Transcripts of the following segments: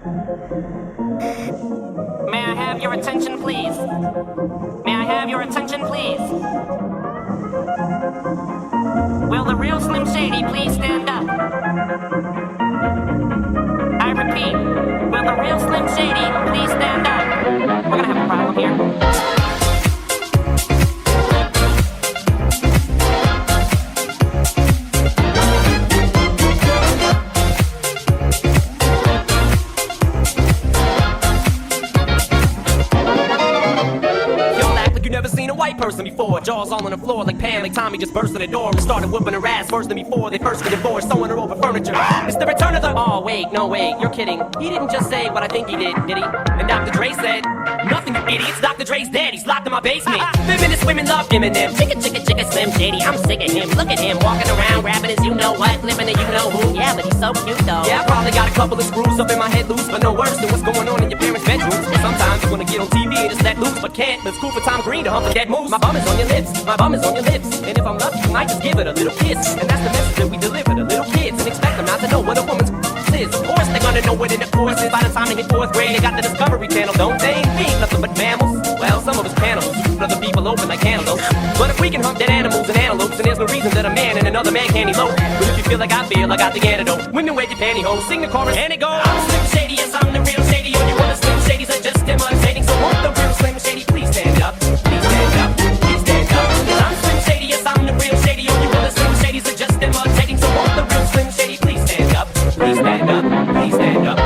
May I have your attention, please? May I have your attention, please? Will the real Slim Shady please stand up? I repeat, will the real Slim Shady please stand up? We're gonna have a problem here. Person before, jaws all on the floor like Pam, like Tommy just burst in the door and started whooping her ass first than before they first get divorced, throwing her over furniture. It's the return of the. Oh wait, no wait, you're kidding. He didn't just say what I think he did he? And Dr. Dre said, nothing, you idiots. Dr. Dre's dead. He's locked in my basement. Feminist women love Eminem. Chicka, chicka, chicka, Slim Shady. I'm sick of him. Look at him walking around, rapping his you know what, living a you know who. Yeah, but he's so cute though. Yeah, I probably got a couple of screws up in my head loose, but no worse than what's going on in your parents' bedrooms. Sometimes you wanna get on TV and just let loose, but can't. But it's cool for Tom Green to hump a dead moose. My bum is on your lips. My bum is on your lips. And if I'm lucky, you might just give it a little kiss. And that's the message that we deliver to little kids and expect them not to know what a woman's is. Of course they're gonna know what intercourse is. By the time they hit 4th grade, they got the Discovery Channel, don't they? We ain't nothing but mammals. Well, some of us cannibals. Other people open like cantaloupes. But if we can hunt dead animals and antelopes, then there's no reason that a man and another man can't elope. But if you feel like I feel, I got the antidote. Women wear your pantyhose, sing the chorus, and it goes. I'm Slim Shady, yes, I'm the real Shady. All you other Slim Shadys are just imitating. So won't the real Slim Shady please stand up? Please stand up. Please stand up. Cause I'm Slim Shady, yes, I'm the real Shady. All you other Slim Shadys are just imitating. So won't the real Slim Shady please stand up? Please stand up. Please stand up.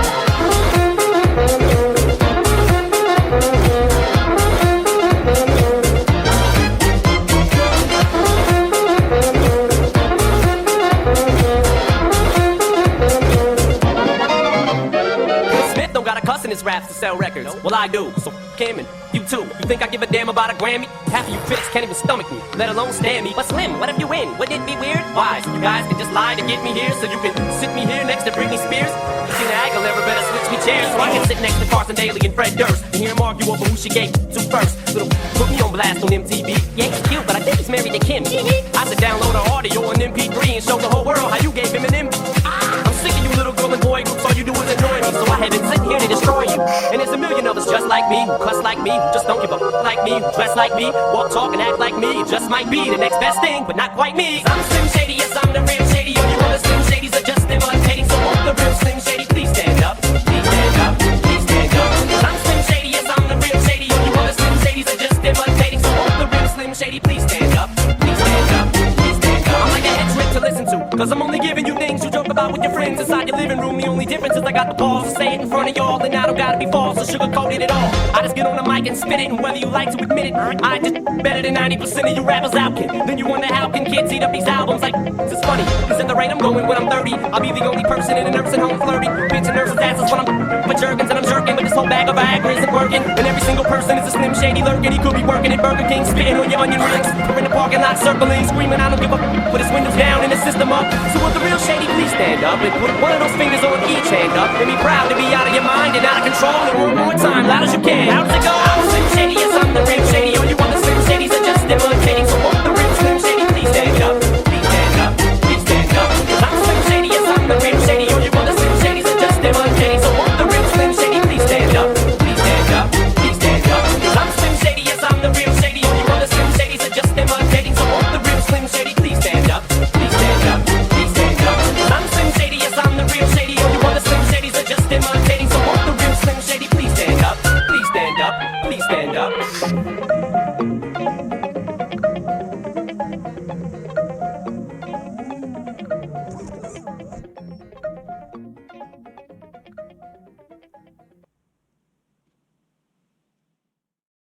His raps to sell records. Well, I do, so f*** him and you too. You think I give a damn about a Grammy? Half of you critics can't even stomach me, let alone stand me. But Slim, what if you win? Wouldn't it be weird? Why? So you guys can just lie to get me here, so you can sit me here next to Britney Spears? Christina Aguilera better switch me chairs, so I can sit next to Carson Daly and Fred Durst and hear him argue over who she gave to first. Little put me on blast on MTV. Yeah, he's cute, but I think he's married to Kim. I should download her audio on MP3 and show the whole world how you gave him an M. I'm sick of you little girl and boy groups, all you do is annoy me, so I have been sitting here to destroy you. And there's a million of us just like me, who cuss like me, who just don't give a f like me, who dress like me, walk, talk, and act like me. It just might be the next best thing, but not quite me. I'm Slim Shady, yes, I'm the real Shady. All you other Slim Shadys are just imitating. So won't the real Slim Shady please stand up? Please stand up. Please stand up. Cause I'm Slim Shady, yes, I'm the real Shady. All you other Slim Shadys are just imitating. So won't the real Slim Shady please stand up? Please stand up. Please stand up. I'm like a head trick to listen to, cause I'm only giving you things you joke about with your friends inside your living room. The only difference is I got the balls to say it in front of y'all, and I don't gotta be false or sugarcoated at all. I just get on the mic and spit it, and whether you like to admit it, I just better than 90% of you rappers out, kid. Then you wonder how can kids eat up these albums like this is funny. Cause at the rate I'm going when I'm 30, I'll be the only person in a nursing home flirting, bitching nurses' asses when I'm with jerkins and I'm jerking, but this whole bag of Viagra isn't working. And every single person is a Slim Shady lurking. He could be working at Burger King, spitting on your onion rings, or in the parking lot circling, screaming I don't give a f with his windows down and his system up. So will the real Shady please stand up and put one of those fingers on each hand up and be proud to be out of your mind and out of control. And one more time, loud as you can. How does it go? I'm Slim Shady, yes, I'm the real Shady. All you other Slim Shadys are just imitating. So